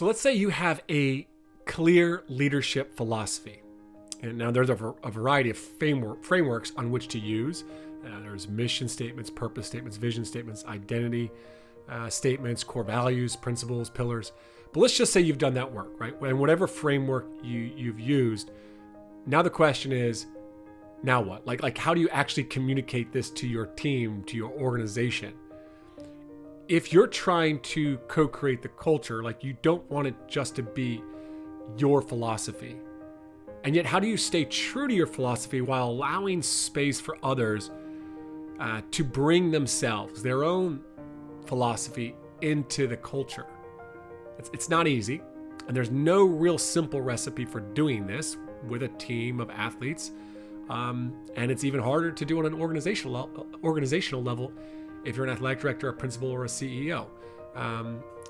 So let's say you have a clear leadership philosophy. And now there's a variety of frameworks on which to use. There's mission statements, purpose statements, vision statements, identity statements, core values, principles, pillars. But let's just say you've done that work, right? And whatever framework you've used, now the question is, now what? Like how do you actually communicate this to your team, to your organization? If you're trying to co-create the culture, like you don't want it just to be your philosophy. And yet, how do you stay true to your philosophy while allowing space for others to bring themselves, their own philosophy into the culture? It's not easy. And there's no real simple recipe for doing this with a team of athletes. And it's even harder to do on an organizational level if you're an athletic director, a principal, or a CEO.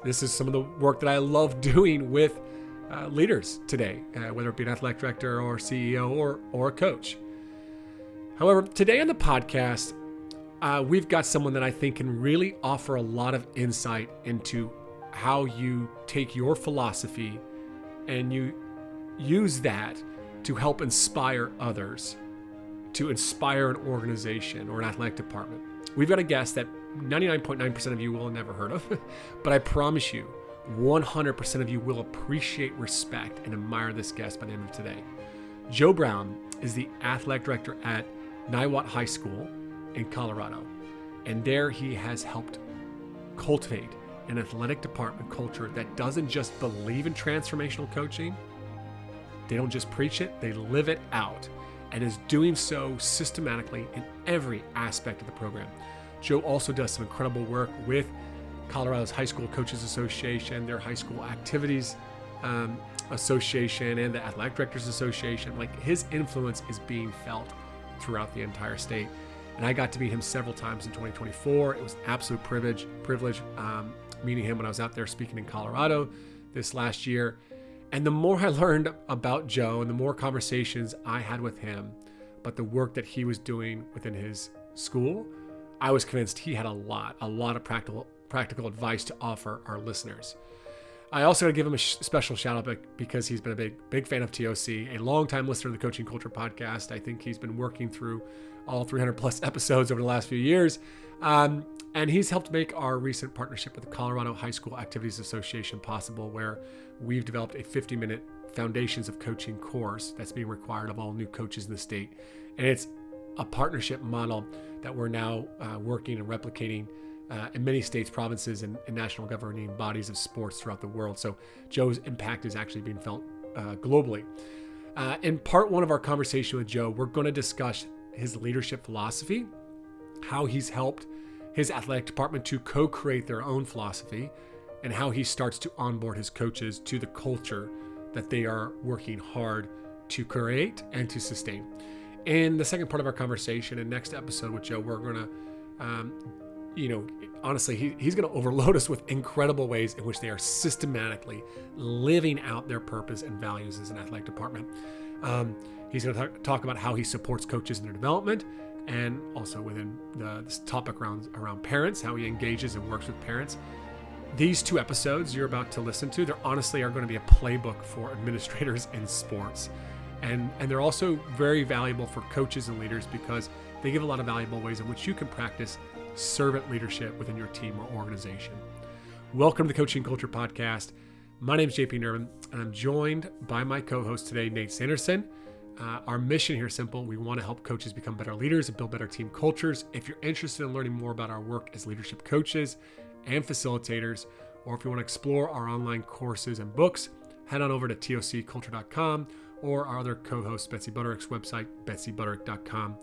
This is some of the work that I love doing with leaders today, whether it be an athletic director or CEO or a coach. However, today on the podcast, we've got someone that I think can really offer a lot of insight into how you take your philosophy and you use that to help inspire others, to inspire an organization or an athletic department. We've got a guest that 99.9% of you will have never heard of, but I promise you, 100% of you will appreciate, respect, and admire this guest by the end of today. Joe Brown is the athletic director at Niwot High School in Colorado. And there he has helped cultivate an athletic department culture that doesn't just believe in transformational coaching. They don't just preach it, they live it out, and is doing so systematically in every aspect of the program. Joe also does some incredible work with Colorado's High School Coaches Association, their High School Activities Association, and the Athletic Directors Association. Like, his influence is being felt throughout the entire state. And I got to meet him several times in 2024. It was an absolute privilege meeting him when I was out there speaking in Colorado this last year. And the more I learned about Joe and the more conversations I had with him about the work that he was doing within his school, I was convinced he had a lot of practical advice to offer our listeners. I also got to give him a special shout out because he's been a big fan of TOC, a longtime listener to the Coaching Culture podcast. I think he's been working through all 300 plus episodes over the last few years. And he's helped make our recent partnership with the Colorado High School Activities Association possible, where we've developed a 50-minute Foundations of Coaching course that's being required of all new coaches in the state. And it's a partnership model that we're now working and replicating in many states, provinces, and national governing bodies of sports throughout the world. So Joe's impact is actually being felt globally. In part one of our conversation with Joe, we're going to discuss his leadership philosophy, how he's helped his athletic department to co-create their own philosophy, and how he starts to onboard his coaches to the culture that they are working hard to create and to sustain. In the second part of our conversation and next episode with Joe, we're going to, honestly, he's going to overload us with incredible ways in which they are systematically living out their purpose and values as an athletic department. He's going to talk about how he supports coaches in their development, and also within this topic around parents, how he engages and works with parents. These two episodes you're about to listen to, they honestly are going to be a playbook for administrators in sports. And they're also very valuable for coaches and leaders because they give a lot of valuable ways in which you can practice servant leadership within your team or organization. Welcome to the Coaching Culture Podcast. My name is JP Nervin, and I'm joined by my co-host today, Nate Sanderson. Our mission here is simple. We want to help coaches become better leaders and build better team cultures. If you're interested in learning more about our work as leadership coaches and facilitators, or if you want to explore our online courses and books, head on over to tocculture.com or our other co-host, Betsy Butterick's website, betsybutterick.com.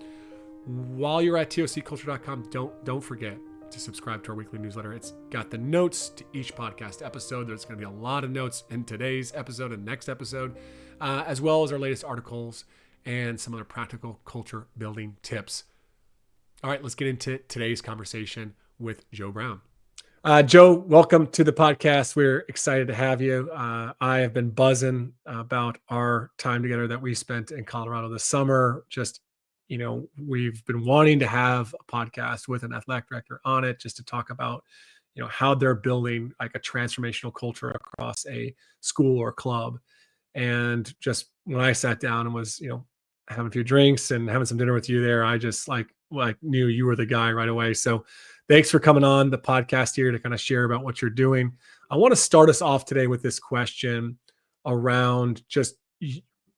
While you're at tocculture.com, don't forget to subscribe to our weekly newsletter. It's got the notes to each podcast episode. There's going to be a lot of notes in today's episode and next episode, as well as our latest articles and some other practical culture building tips. All right, let's get into today's conversation with Joe Brown. Joe, welcome to the podcast. We're excited to have you. I have been buzzing about our time together that we spent in Colorado this summer. Just, we've been wanting to have a podcast with an athletic director on it just to talk about, how they're building like a transformational culture across a school or club. And just when I sat down and was, having a few drinks and having some dinner with you there, I just like knew you were the guy right away. So thanks for coming on the podcast here to kind of share about what you're doing. I want to start us off today with this question around just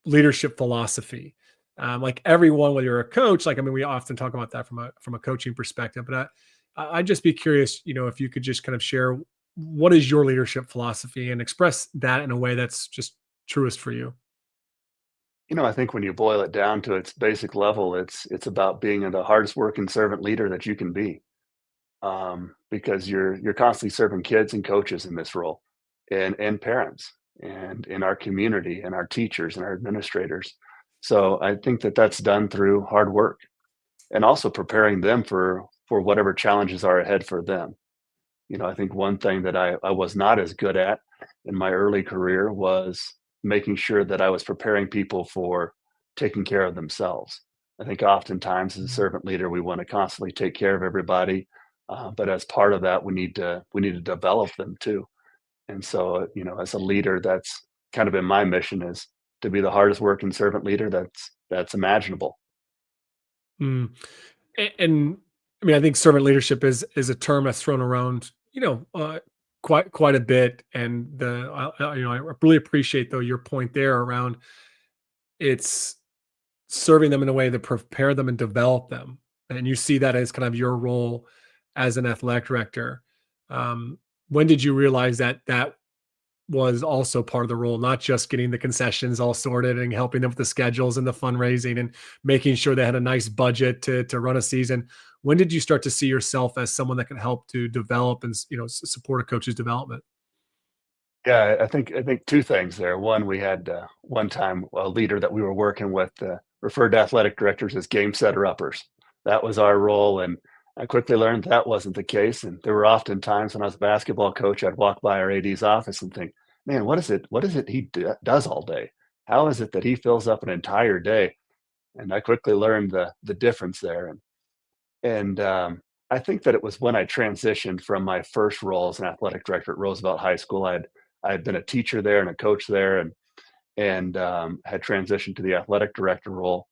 leadership philosophy. Like everyone, whether you're a coach, like, I mean, we often talk about that from a coaching perspective, but I'd just be curious, if you could just kind of share what is your leadership philosophy and express that in a way that's just truest for you. I think when you boil it down to its basic level, it's about being the hardest working servant leader that you can be, because you're constantly serving kids and coaches in this role, and parents, and in our community, and our teachers and our administrators. So I think that that's done through hard work, and also preparing them for whatever challenges are ahead for them. I think one thing that I was not as good at in my early career was making sure that I was preparing people for taking care of themselves. I think oftentimes as a Mhm. servant leader, we want to constantly take care of everybody, but as part of that, we need to develop them too. And so, as a leader, that's kind of been my mission, is to be the hardest working servant leader that's imaginable. Mm. And I mean, I think servant leadership is a term that's thrown around, quite a bit. And I really appreciate though your point there around it's serving them in a way to prepare them and develop them. And you see that as kind of your role as an athletic director. Um, when did you realize that that was also part of the role, not just getting the concessions all sorted and helping them with the schedules and the fundraising and making sure they had a nice budget to run a season? When did you start to see yourself as someone that can help to develop and support a coach's development? Yeah, I think 2 things there. One, we had, one time a leader that we were working with, referred to athletic directors as game setter uppers. That was our role, and I quickly learned that wasn't the case, and there were often times when I was a basketball coach, I'd walk by our AD's office and think, "Man, what is it he does all day? How is it that he fills up an entire day?" And I quickly learned the difference there, and I think that it was when I transitioned from my first role as an athletic director at Roosevelt High School. I had been a teacher there and a coach there, and had transitioned to the athletic director role,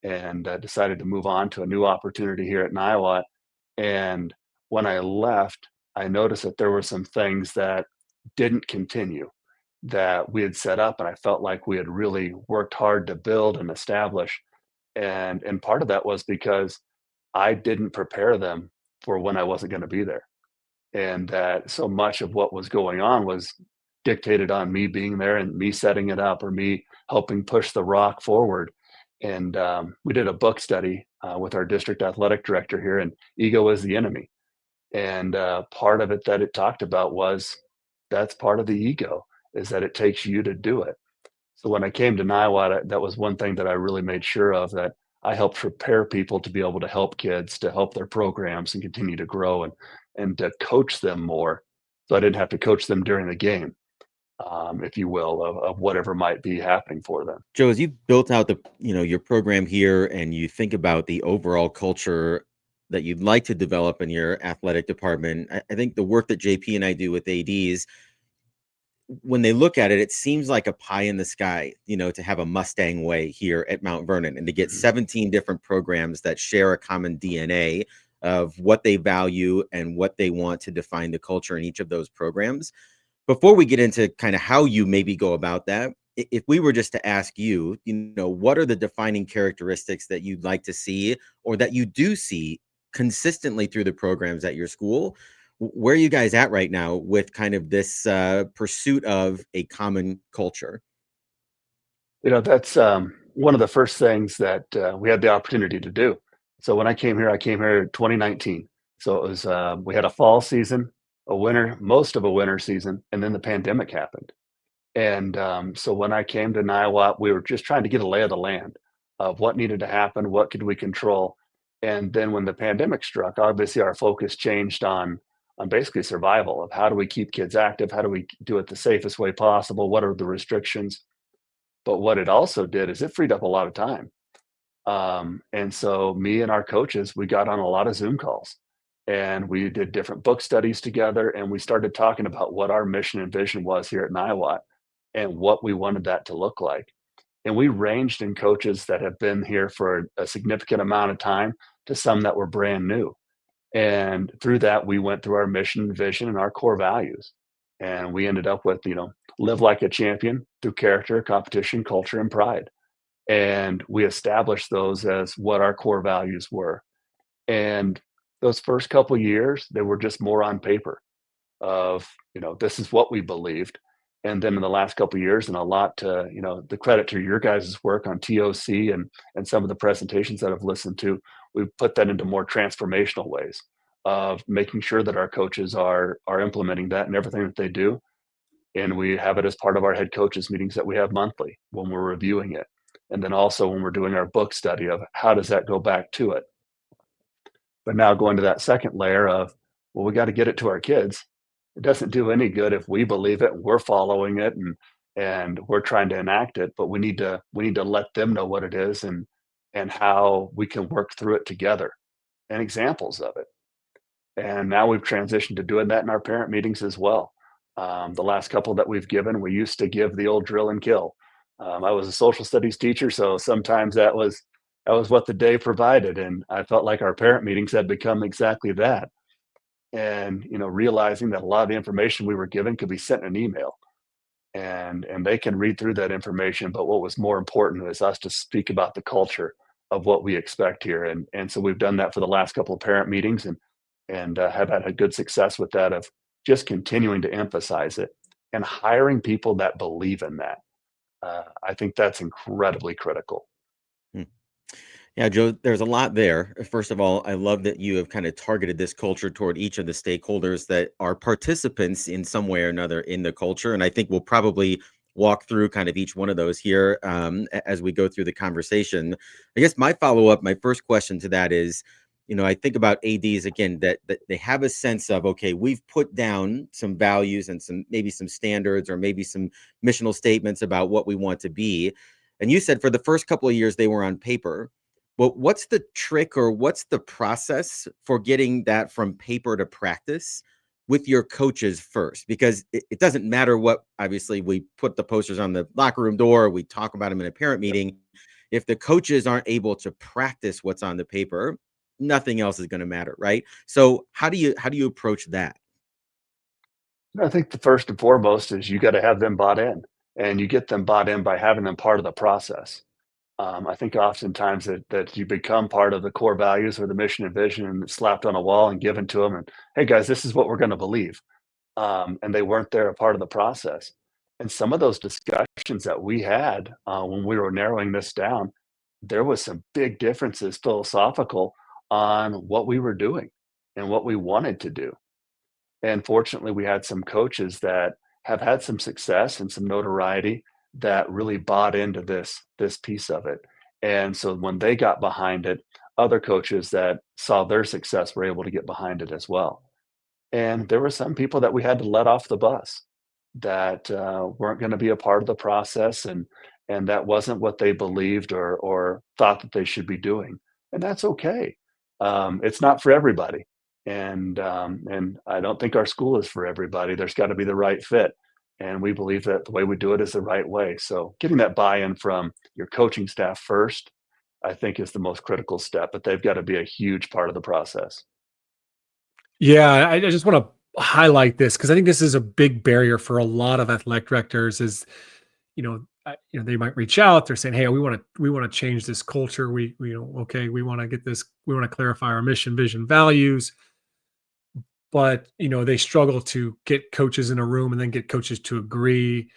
and decided to move on to a new opportunity here at Niwot. And when I left, I noticed that there were some things that didn't continue that we had set up, and I felt like we had really worked hard to build and establish. And part of that was because I didn't prepare them for when I wasn't gonna be there, and that so much of what was going on was dictated on me being there and me setting it up or me helping push the rock forward. And we did a book study, with our district athletic director here, and ego is the enemy. And part of it that it talked about was that's part of the ego, is that it takes you to do it. So when I came to Niwot, that was one thing that I really made sure of, that I helped prepare people to be able to help kids, to help their programs and continue to grow, and to coach them more. So I didn't have to coach them during the game, if you will, of whatever might be happening for them. Joe, as you've built out your program here and you think about the overall culture that you'd like to develop in your athletic department, I think the work that JP and I do with ADs, when they look at it, it seems like a pie in the sky, to have a Mustang way here at Mount Vernon and to get Mhm. 17 different programs that share a common DNA of what they value and what they want to define the culture in each of those programs. Before we get into kind of how you maybe go about that, if we were just to ask you, what are the defining characteristics that you'd like to see or that you do see consistently through the programs at your school? Where are you guys at right now with kind of this pursuit of a common culture? That's one of the first things that we had the opportunity to do. So when I came here in 2019. So it was, we had a fall season, a winter, most of a winter season, and then the pandemic happened. And so when I came to Niwot, we were just trying to get a lay of the land of what needed to happen, what could we control. And then when the pandemic struck, obviously our focus changed on basically survival of how do we keep kids active, how do we do it the safest way possible, what are the restrictions. But what it also did is it freed up a lot of time. And so me and our coaches, we got on a lot of Zoom calls, and we did different book studies together, and we started talking about what our mission and vision was here at Niwot and what we wanted that to look like. And we ranged in coaches that have been here for a significant amount of time to some that were brand new. And through that, we went through our mission, vision, and our core values. And we ended up with, live like a champion through character, competition, culture, and pride. And we established those as what our core values were. And those first couple years, they were just more on paper of, this is what we believed. And then in the last couple of years, and a lot to, the credit to your guys' work on TOC and some of the presentations that I've listened to, we've put that into more transformational ways of making sure that our coaches are implementing that in everything that they do. And we have it as part of our head coaches meetings that we have monthly when we're reviewing it. And then also when we're doing our book study of how does that go back to it. But now going to that second layer of, well, we got to get it to our kids. It doesn't do any good if we believe it, we're following it, and we're trying to enact it, but we need to let them know what it is and how we can work through it together and examples of it. And now we've transitioned to doing that in our parent meetings as well. The last couple that we've given, we used to give the old drill and kill. I was a social studies teacher, so sometimes that was what the day provided, and I felt like our parent meetings had become exactly that. And realizing that a lot of the information we were given could be sent in an email, and they can read through that information. But what was more important is us to speak about the culture of what we expect here, and so we've done that for the last couple of parent meetings, and have had a good success with that of just continuing to emphasize it and hiring people that believe in that. I think that's incredibly critical. Hmm. Yeah, Joe, there's a lot there. First of all, I love that you have kind of targeted this culture toward each of the stakeholders that are participants in some way or another in the culture. And I think we'll probably walk through kind of each one of those here as we go through the conversation. I guess my follow up, my first question to that is, I think about ADs again, that they have a sense of, okay, we've put down some values and maybe some standards or maybe some missional statements about what we want to be. And you said for the first couple of years, they were on paper. But what's the trick or what's the process for getting that from paper to practice with your coaches first? Because it doesn't matter what, obviously, we put the posters on the locker room door, we talk about them in a parent meeting. If the coaches aren't able to practice what's on the paper, nothing else is going to matter, right? So how do you approach that? I think the first and foremost is you got to have them bought in, and you get them bought in by having them part of the process. I think oftentimes that you become part of the core values or the mission and vision, and it's slapped on a wall and given to them. And hey, guys, this is what we're going to believe. And they weren't there a part of the process. And some of those discussions that we had when we were narrowing this down, there was some big differences philosophical on what we were doing and what we wanted to do. And fortunately, we had some coaches that have had some success and some notoriety that really bought into this piece of it. And so when they got behind it, other coaches that saw their success were able to get behind it as well. And there were some people that we had to let off the bus that weren't going to be a part of the process, and that wasn't what they believed or thought that they should be doing, and that's okay. It's not for everybody, and I don't think our school is for everybody. There's got to be the right fit, and we believe that the way we do it is the right way. So getting that buy-in from your coaching staff first, I think, is the most critical step, but they've got to be a huge part of the process. Yeah, I just want to highlight this because I think this is a big barrier for a lot of athletic directors. Is they might reach out. They're saying, "Hey, we want to change this culture. Okay, we want to get this. We want to clarify our mission, vision, values." But they struggle to get coaches in a room and then get coaches to agree.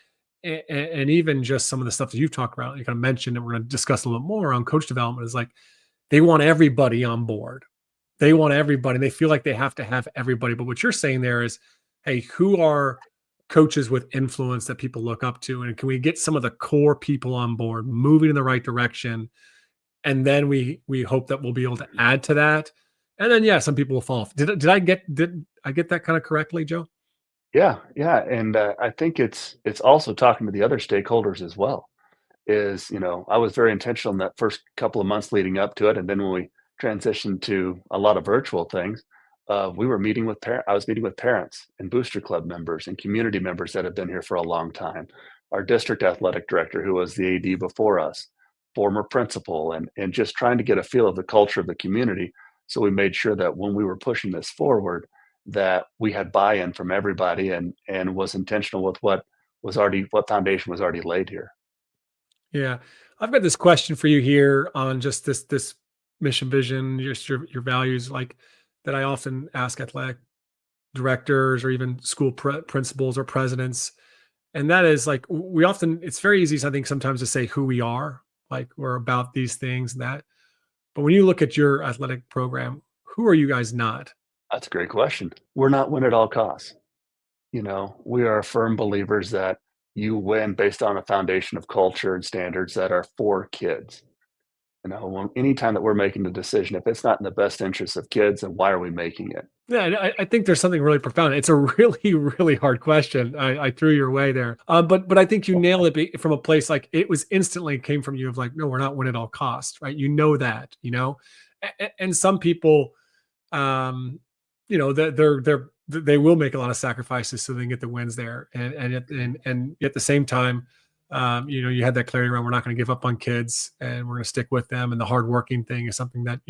And even just some of the stuff that you've talked about, you kind of mentioned, and we're going to discuss a little bit more on coach development. Is like they want everybody on board. They want everybody. They feel like they have to have everybody. But what you're saying there is, hey, who are coaches with influence that people look up to? And can we get some of the core people on board, moving in the right direction? And then we hope that we'll be able to add to that. And then, yeah, some people will fall off. Did I get that kind of correctly, Joe? Yeah, yeah, and I think it's also talking to the other stakeholders as well. I was very intentional in that first couple of months leading up to it, and then when we transitioned to a lot of virtual things, we were meeting with I was meeting with parents and booster club members and community members that have been here for a long time. Our district athletic director, who was the AD before us, former principal, and just trying to get a feel of the culture of the community. So we made sure that when we were pushing this forward, that we had buy-in from everybody and was intentional with what foundation was already laid here. Yeah. I've got this question for you here on just this mission vision, just your values, like that I often ask athletic directors or even school principals or presidents. And that is like we often it's very easy, I think, sometimes to say who we are, like we're about these things and that. But when you look at your athletic program, who are you guys not? That's a great question. We're not win at all costs. We are firm believers that you win based on a foundation of culture and standards that are for kids. Anytime that we're making the decision, if it's not in the best interest of kids, then why are we making it? Yeah, and I think there's something really profound. It's a really, really hard question. I threw your way there, but I think you nailed it from a place like it was instantly came from you of like, no, we're not win at all costs, right? You know that, and some people, um, they will make a lot of sacrifices so they can get the wins there, and at the same time, you had that clarity around we're not going to give up on kids and we're going to stick with them, and the hardworking thing is something that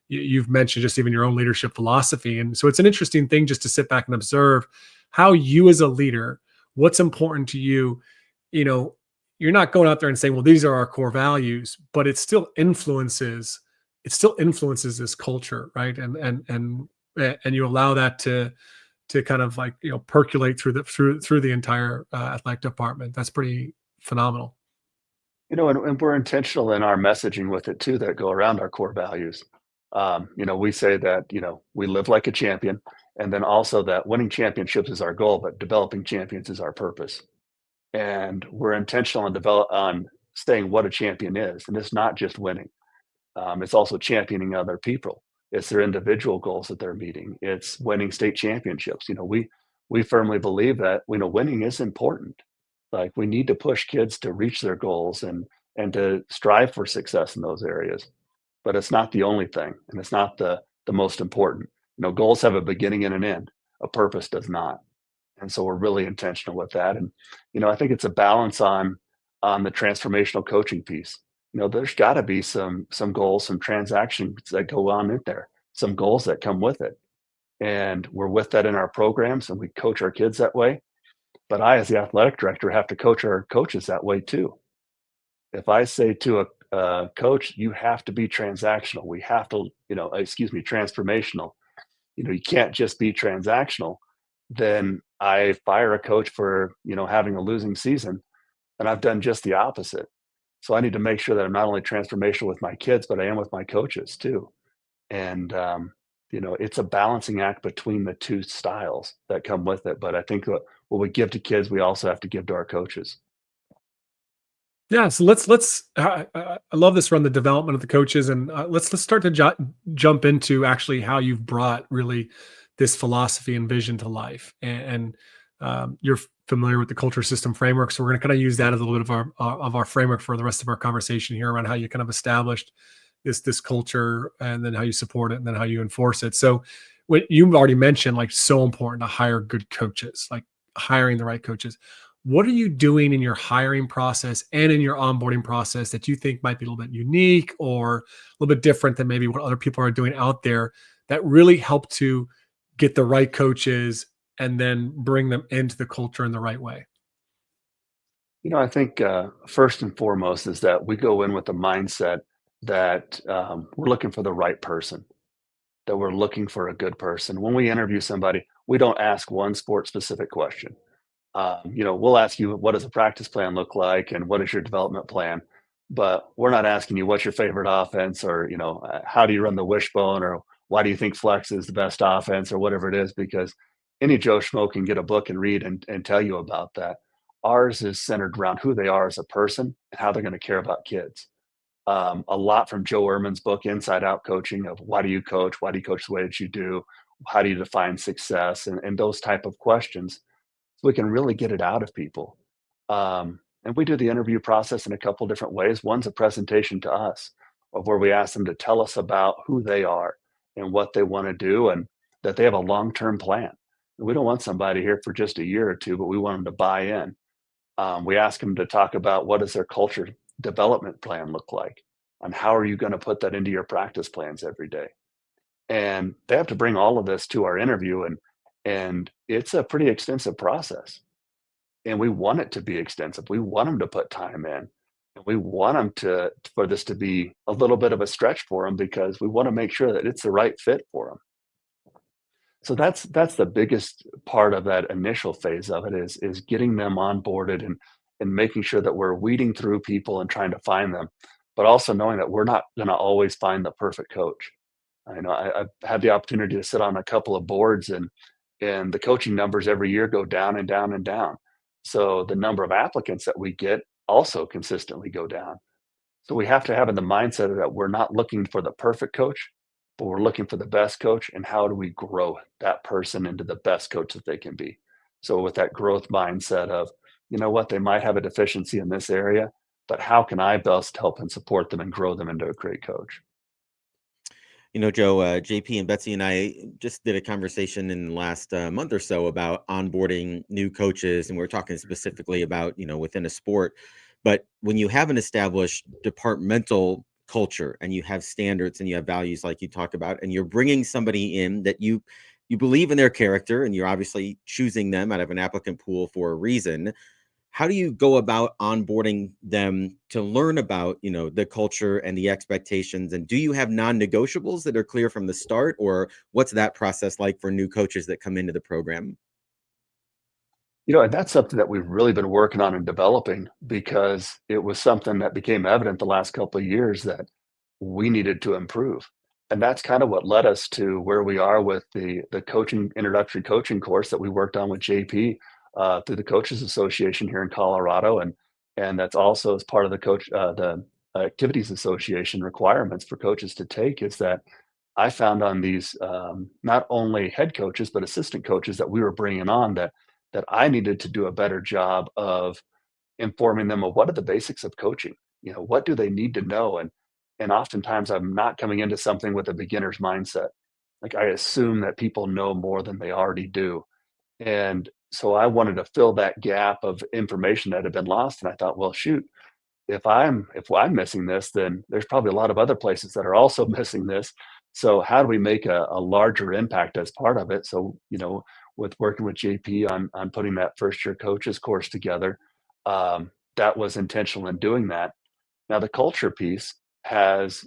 you've mentioned just even your own leadership philosophy. And so it's an interesting thing just to sit back and observe how you as a leader, what's important to you. You know, you're not going out there and saying, well, these are our core values, but it still influences this culture, right? And you allow that to kind of like, percolate through the entire athletic department. That's pretty phenomenal. And we're intentional in our messaging with it too that go around our core values. We say that, we live like a champion, and then also that winning championships is our goal, but developing champions is our purpose. And we're intentional on saying what a champion is. And it's not just winning. It's also championing other people. It's their individual goals that they're meeting. It's winning state championships. We firmly believe that, winning is important. Like we need to push kids to reach their goals and to strive for success in those areas. But it's not the only thing, and it's not the most important. Goals have a beginning and an end. A purpose does not. And so we're really intentional with that. And I think it's a balance on the transformational coaching piece. There's got to be some goals, some transactions that go on in there, some goals that come with it. And we're with that in our programs, and we coach our kids that way. But I, as the athletic director, have to coach our coaches that way too. If I say to a coach, you have to be transactional, we have to, transformational, you can't just be transactional, then I fire a coach for, having a losing season, and I've done just the opposite. So I need to make sure that I'm not only transformational with my kids, but I am with my coaches too. And, it's a balancing act between the two styles that come with it. But I think what we give to kids, we also have to give to our coaches. Yeah, so let's. I love this run the development of the coaches, and let's start to jump into actually how you've brought really this philosophy and vision to life. And you're familiar with the culture system framework, so we're going to kind of use that as a little bit of our framework for the rest of our conversation here around how you kind of established this culture, and then how you support it, and then how you enforce it. So, what you've already mentioned, like so important to hire good coaches, like hiring the right coaches. What are you doing in your hiring process and in your onboarding process that you think might be a little bit unique or a little bit different than maybe what other people are doing out there that really help to get the right coaches and then bring them into the culture in the right way? I think first and foremost is that we go in with the mindset that we're looking for the right person, that we're looking for a good person. When we interview somebody, we don't ask one sport specific question. We'll ask you, what does a practice plan look like and what is your development plan? But we're not asking you what's your favorite offense, or, how do you run the wishbone, or why do you think flex is the best offense, or whatever it is, because any Joe Schmo can get a book and read and tell you about that. Ours is centered around who they are as a person and how they're going to care about kids. A lot from Joe Ehrman's book, Inside Out Coaching, of why do you coach? Why do you coach the way that you do? How do you define success? And those type of questions, so we can really get it out of people. And we do the interview process in a couple different ways. One's a presentation to us of where we ask them to tell us about who they are and what they want to do. And that they have a long-term plan. We don't want somebody here for just a year or two, but we want them to buy in. We ask them to talk about what does their culture development plan look like, and how are you going to put that into your practice plans every day. And they have to bring all of this to our interview, and it's a pretty extensive process. And we want it to be extensive. We want them to put time in. And we want them to for this to be a little bit of a stretch for them because we want to make sure that it's the right fit for them. So that's the biggest part of that initial phase of it is getting them onboarded and making sure that we're weeding through people and trying to find them, but also knowing that we're not going to always find the perfect coach. I know I've had the opportunity to sit on a couple of boards, and the coaching numbers every year go down and down and down. So the number of applicants that we get also consistently go down. So we have to have in the mindset that we're not looking for the perfect coach, but we're looking for the best coach, and how do we grow that person into the best coach that they can be. So with that growth mindset of, you know what, they might have a deficiency in this area, but how can I best help and support them and grow them into a great coach? Joe, JP and Betsy and I just did a conversation in the last month or so about onboarding new coaches. And we're talking specifically about, within a sport. But when you have an established departmental culture and you have standards and you have values like you talk about, and you're bringing somebody in that you believe in their character, and you're obviously choosing them out of an applicant pool for a reason, how do you go about onboarding them to learn about, the culture and the expectations? And do you have non-negotiables that are clear from the start, or what's that process like for new coaches that come into the program? And that's something that we've really been working on and developing because it was something that became evident the last couple of years that we needed to improve. And that's kind of what led us to where we are with the coaching introductory coaching course that we worked on with JP through the Coaches Association here in Colorado, and that's also as part of the Activities Association requirements for coaches to take. Is that I found on these not only head coaches but assistant coaches that we were bringing on that I needed to do a better job of informing them of what are the basics of coaching. What do they need to know? And oftentimes I'm not coming into something with a beginner's mindset. Like I assume that people know more than they already do. And so I wanted to fill that gap of information that had been lost. And I thought, well, shoot, if I'm missing this, then there's probably a lot of other places that are also missing this. So how do we make a larger impact as part of it? So, with working with JP on putting that first year coaches course together, that was intentional in doing that. Now the culture piece has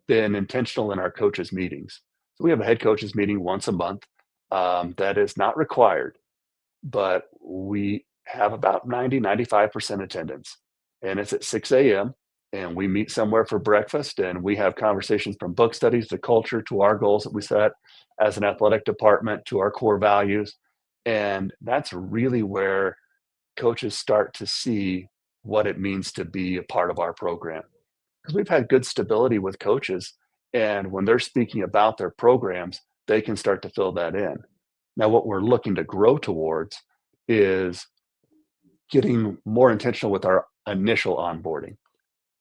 been intentional in our coaches meetings. So we have a head coaches meeting once a month. That is not required, but we have about 90, 95% attendance. And it's at 6 a.m. And we meet somewhere for breakfast, and we have conversations from book studies to culture to our goals that we set as an athletic department to our core values. And that's really where coaches start to see what it means to be a part of our program. Because we've had good stability with coaches. And when they're speaking about their programs, they can start to fill that in. Now, what we're looking to grow towards is getting more intentional with our initial onboarding.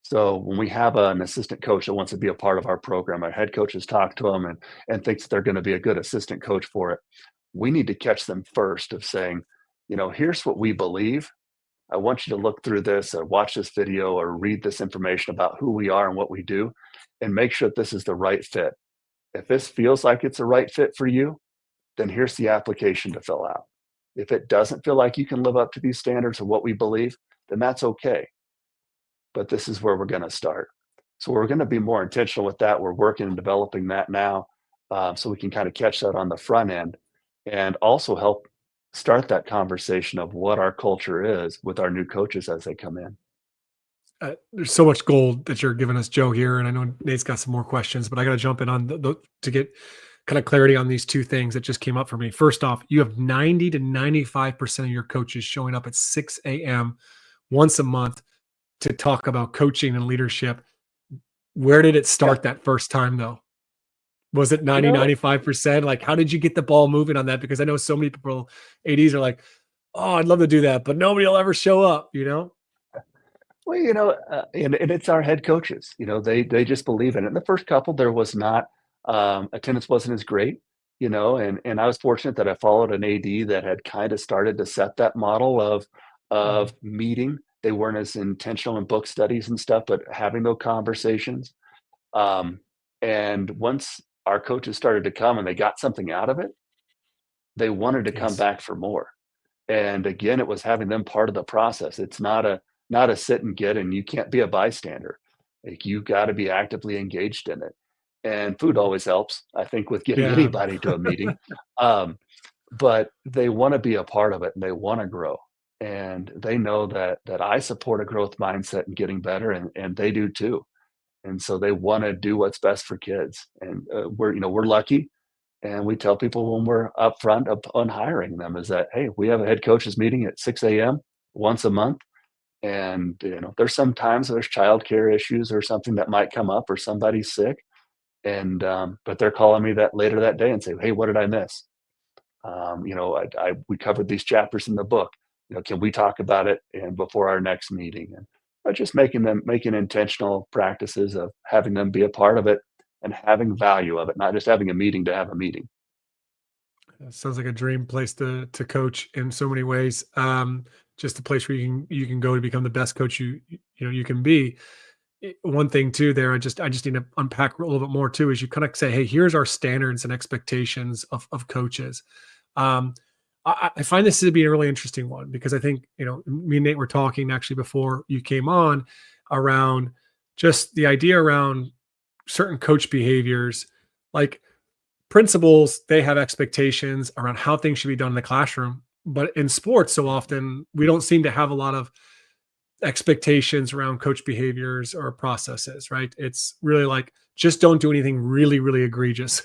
So when we have an assistant coach that wants to be a part of our program, our head coaches talk to them and thinks they're going to be a good assistant coach for it. We need to catch them first of saying, here's what we believe. I want you to look through this or watch this video or read this information about who we are and what we do and make sure that this is the right fit. If this feels like it's a right fit for you, then here's the application to fill out. If it doesn't feel like you can live up to these standards of what we believe, then that's okay. But this is where we're going to start. So we're going to be more intentional with that. We're working and developing that now, so we can kind of catch that on the front end and also help start that conversation of what our culture is with our new coaches as they come in. There's so much gold that you're giving us, Joe, here, and I know Nate's got some more questions, but I got to jump in on to get kind of clarity on these two things that just came up for me. First off, you have 90 to 95% of your coaches showing up at 6 a.m. once a month to talk about coaching and leadership. Where did it start that first time, though? Was it 90, 95%? Like, how did you get the ball moving on that? Because I know so many people, ADs, are like, oh, I'd love to do that, but nobody will ever show up, Well, and it's our head coaches. They just believe in it. In the first couple, there was not attendance wasn't as great. and I was fortunate that I followed an AD that had kind of started to set that model of Mhm. meeting. They weren't as intentional in book studies and stuff, but having those conversations. Um, and once our coaches started to come and they got something out of it, they wanted to come Yes. back for more. And again, it was having them part of the process. It's not a sit and get, and you can't be a bystander. Like, you got to be actively engaged in it. And food Mhm. always helps, I think, with getting Yeah. anybody to a meeting. Um, but they want to be a part of it and they want to grow. And they know that I support a growth mindset and getting better, and they do too. And so they want to do what's best for kids. And we're lucky, and we tell people when we're upfront on hiring them is that, hey, we have a head coaches meeting at 6 a.m. once a month. And there's sometimes there's childcare issues or something that might come up or somebody's sick. And but they're calling me that later that day and say, hey, what did I miss? We covered these chapters in the book. Can we talk about it and before our next meeting? And just making intentional practices of having them be a part of it and having value of it, not just having a meeting to have a meeting. Sounds like a dream place to coach in so many ways. Just a place where you can go to become the best coach you can be. One thing too there, I just need to unpack a little bit more too, is you kind of say, hey, here's our standards and expectations of coaches. Um, I find this to be a really interesting one because I think, me and Nate were talking actually before you came on around just the idea around certain coach behaviors. Like, principals, they have expectations around how things should be done in the classroom. But in sports, so often we don't seem to have a lot of expectations around coach behaviors or processes, right? It's really like, just don't do anything really, really egregious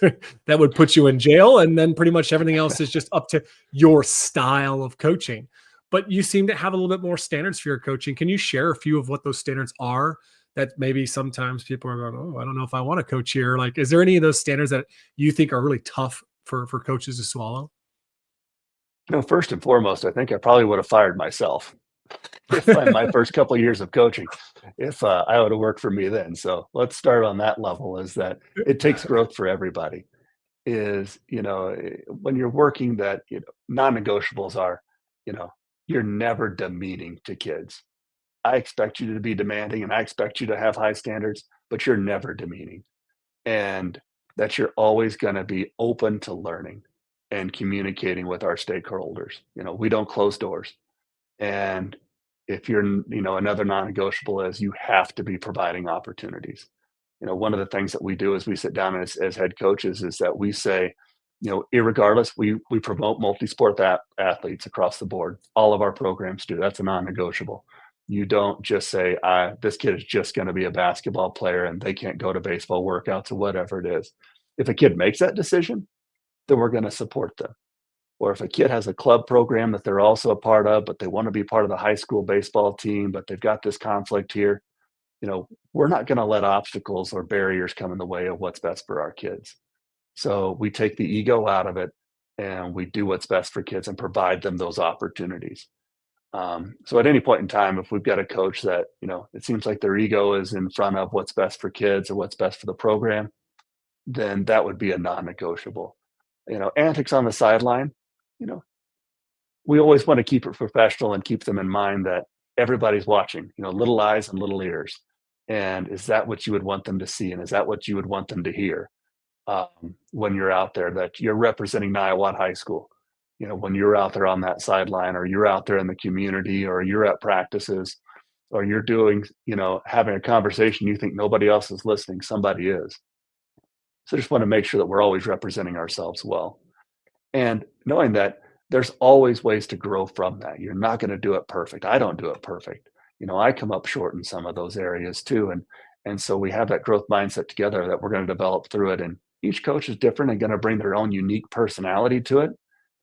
that would put you in jail. And then pretty much everything else is just up to your style of coaching. But you seem to have a little bit more standards for your coaching. Can you share a few of what those standards are that maybe sometimes people are going, oh, I don't know if I want to coach here? Like, is there any of those standards that you think are really tough for coaches to swallow? First and foremost, I think I probably would have fired myself if my first couple of years of coaching, if I would have worked for me then. So let's start on that level. Is that it takes growth for everybody. When you're working, that non-negotiables are, you know, you're never demeaning to kids. I expect you to be demanding, and I expect you to have high standards, but you're never demeaning, and that you're always going to be open to learning and communicating with our stakeholders. We don't close doors. And if another non-negotiable is you have to be providing opportunities. One of the things that we do is we sit down as head coaches is that we say, irregardless, we promote multi-sport athletes across the board. All of our programs do. That's a non-negotiable. You don't just say, this kid is just going to be a basketball player and they can't go to baseball workouts or whatever it is. If a kid makes that decision, then we're going to support them. Or if a kid has a club program that they're also a part of, but they want to be part of the high school baseball team, but they've got this conflict here, we're not going to let obstacles or barriers come in the way of what's best for our kids. So we take the ego out of it and we do what's best for kids and provide them those opportunities. So at any point in time, if we've got a coach that, it seems like their ego is in front of what's best for kids or what's best for the program, then that would be a non-negotiable. Antics on the sideline, you know, we always want to keep it professional and keep them in mind that everybody's watching, little eyes and little ears. And is that what you would want them to see? And is that what you would want them to hear when you're out there, that you're representing Niwot High School? When you're out there on that sideline, or you're out there in the community, or you're at practices, or you're doing, having a conversation, you think nobody else is listening, somebody is. So just want to make sure that we're always representing ourselves well. And knowing that there's always ways to grow from that. You're not going to do it perfect. I don't do it perfect. I come up short in some of those areas too. And so we have that growth mindset together that we're going to develop through it. And each coach is different and going to bring their own unique personality to it.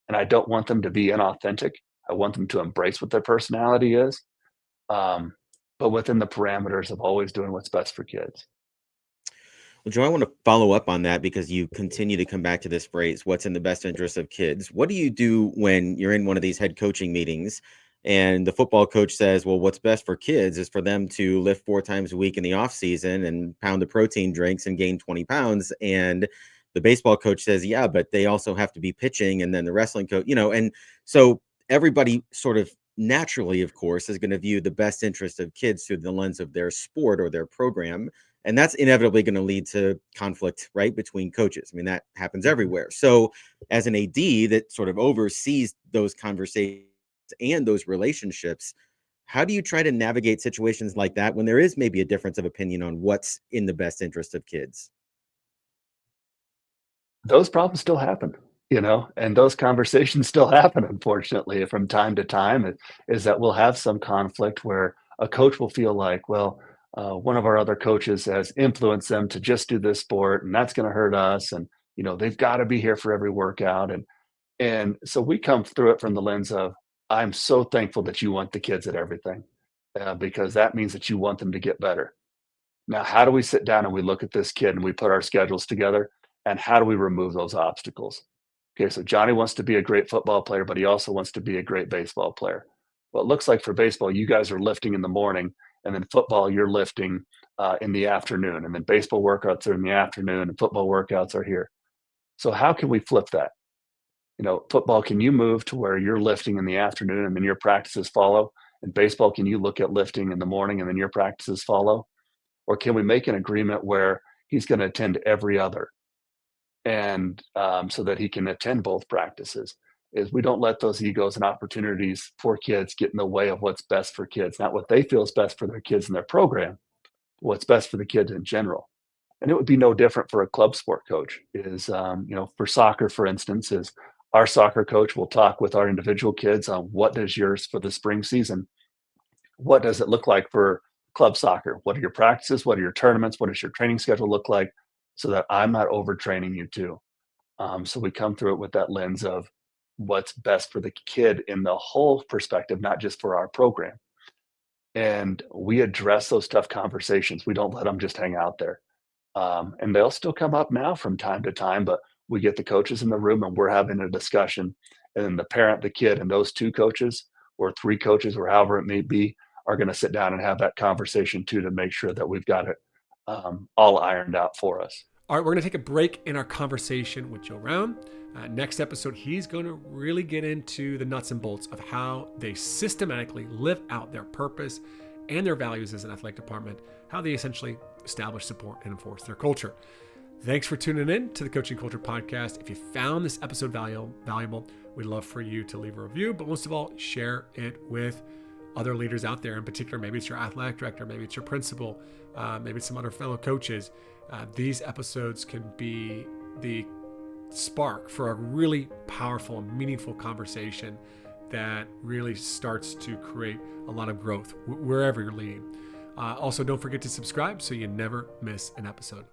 And I don't want them to be inauthentic. I want them to embrace what their personality is, but within the parameters of always doing what's best for kids. Well, Joe, I want to follow up on that because you continue to come back to this phrase, what's in the best interest of kids. What do you do when you're in one of these head coaching meetings and the football coach says, well, what's best for kids is for them to lift 4 times a week in the off season and pound the protein drinks and gain 20 pounds. And the baseball coach says, yeah, but they also have to be pitching. And then the wrestling coach, and so everybody sort of naturally, of course, is going to view the best interest of kids through the lens of their sport or their program. And that's inevitably going to lead to conflict, right, between coaches. I mean, that happens everywhere. So as an AD that sort of oversees those conversations and those relationships, how do you try to navigate situations like that when there is maybe a difference of opinion on what's in the best interest of kids? Those problems still happen, and those conversations still happen, unfortunately, from time to time. Is that we'll have some conflict where a coach will feel like, well, one of our other coaches has influenced them to just do this sport, and that's going to hurt us. And they've got to be here for every workout. And so we come through it from the lens of, I'm so thankful that you want the kids at everything, because that means that you want them to get better. Now, how do we sit down and we look at this kid and we put our schedules together? And how do we remove those obstacles? Okay, so Johnny wants to be a great football player, but he also wants to be a great baseball player. Well, it looks like for baseball, you guys are lifting in the morning, and then football, you're lifting in the afternoon, and then baseball workouts are in the afternoon, and football workouts are here. So how can we flip that? Football, can you move to where you're lifting in the afternoon and then your practices follow? And baseball, can you look at lifting in the morning and then your practices follow? Or can we make an agreement where he's going to attend every other, and so that he can attend both practices? Is we don't let those egos and opportunities for kids get in the way of what's best for kids, not what they feel is best for their kids and their program, what's best for the kids in general. And it would be no different for a club sport coach. Is for soccer, for instance, is our soccer coach will talk with our individual kids on what is yours for the spring season. What does it look like for club soccer? What are your practices? What are your tournaments? What does your training schedule look like? So that I'm not overtraining you too. So we come through it with that lens of what's best for the kid in the whole perspective, not just for our program. And we address those tough conversations. We don't let them just hang out there. And they'll still come up now from time to time, but we get the coaches in the room and we're having a discussion. And then the parent, the kid, and those two coaches or three coaches or however it may be are going to sit down and have that conversation too, to make sure that we've got it all ironed out for us. All right, we're going to take a break in our conversation with Joe Round. Next episode, he's going to really get into the nuts and bolts of how they systematically live out their purpose and their values as an athletic department, how they essentially establish, support, and enforce their culture. Thanks for tuning in to the Coaching Culture Podcast. If you found this episode valuable, we'd love for you to leave a review, but most of all, share it with other leaders out there. In particular, maybe it's your athletic director, maybe it's your principal, maybe it's some other fellow coaches. These episodes can be the spark for a really powerful and meaningful conversation that really starts to create a lot of growth wherever you're leading. Also, don't forget to subscribe so you never miss an episode.